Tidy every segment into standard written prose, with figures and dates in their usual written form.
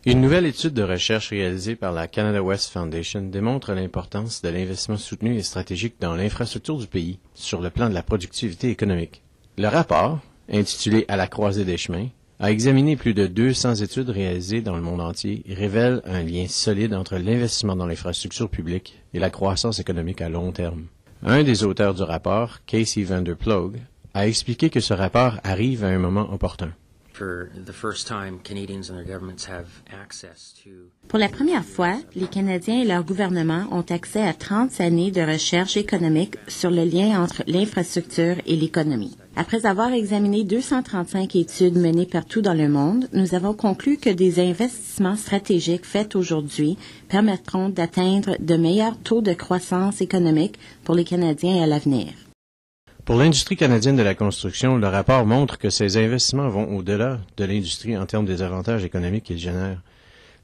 Une nouvelle étude de recherche réalisée par la Canada West Foundation démontre l'importance de l'investissement soutenu et stratégique dans l'infrastructure du pays sur le plan de la productivité économique. Le rapport, intitulé « À la croisée des chemins », a examiné plus de 200 études réalisées dans le monde entier et révèle un lien solide entre l'investissement dans l'infrastructure publique et la croissance économique à long terme. Un des auteurs du rapport, Casey van der Ploeg, a expliqué que ce rapport arrive à un moment opportun. Pour la première fois, les Canadiens et leur gouvernement ont accès à 30 années de recherche économique sur le lien entre l'infrastructure et l'économie. Après avoir examiné 235 études menées partout dans le monde, nous avons conclu que des investissements stratégiques faits aujourd'hui permettront d'atteindre de meilleurs taux de croissance économique pour les Canadiens à l'avenir. Pour l'industrie canadienne de la construction, le rapport montre que ces investissements vont au-delà de l'industrie en termes des avantages économiques qu'ils génèrent.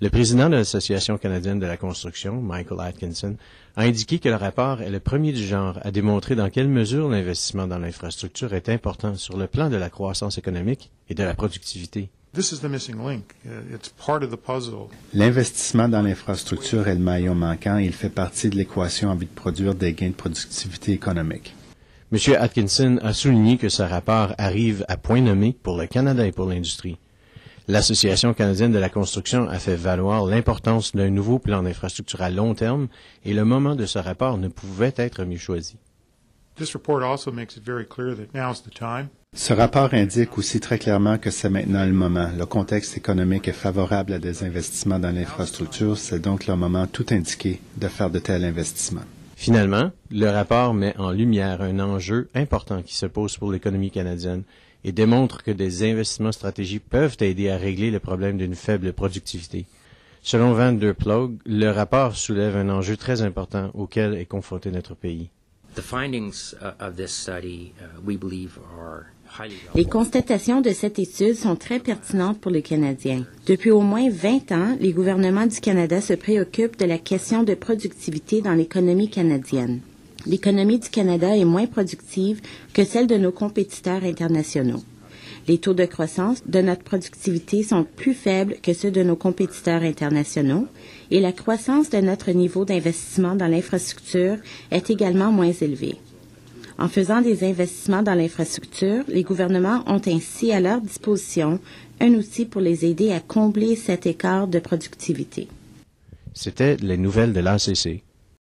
Le président de l'Association canadienne de la construction, Michael Atkinson, a indiqué que le rapport est le premier du genre à démontrer dans quelle mesure l'investissement dans l'infrastructure est important sur le plan de la croissance économique et de la productivité. L'investissement dans l'infrastructure est le maillon manquant et il fait partie de l'équation en vue de produire des gains de productivité économique. M. Atkinson a souligné que ce rapport arrive à point nommé pour le Canada et pour l'industrie. L'Association canadienne de la construction a fait valoir l'importance d'un nouveau plan d'infrastructure à long terme et le moment de ce rapport ne pouvait être mieux choisi. Ce rapport indique aussi très clairement que c'est maintenant le moment. Le contexte économique est favorable à des investissements dans l'infrastructure, c'est donc le moment tout indiqué de faire de tels investissements. Finalement, le rapport met en lumière un enjeu important qui se pose pour l'économie canadienne et démontre que des investissements stratégiques peuvent aider à régler le problème d'une faible productivité. Selon Van der Ploeg, le rapport soulève un enjeu très important auquel est confronté notre pays. Les constatations de cette étude sont très pertinentes pour les Canadiens. Depuis au moins 20 ans, les gouvernements du Canada se préoccupent de la question de productivité dans l'économie canadienne. L'économie du Canada est moins productive que celle de nos compétiteurs internationaux. Les taux de croissance de notre productivité sont plus faibles que ceux de nos compétiteurs internationaux et la croissance de notre niveau d'investissement dans l'infrastructure est également moins élevée. En faisant des investissements dans l'infrastructure, les gouvernements ont ainsi à leur disposition un outil pour les aider à combler cet écart de productivité. C'était les nouvelles de l'ACC.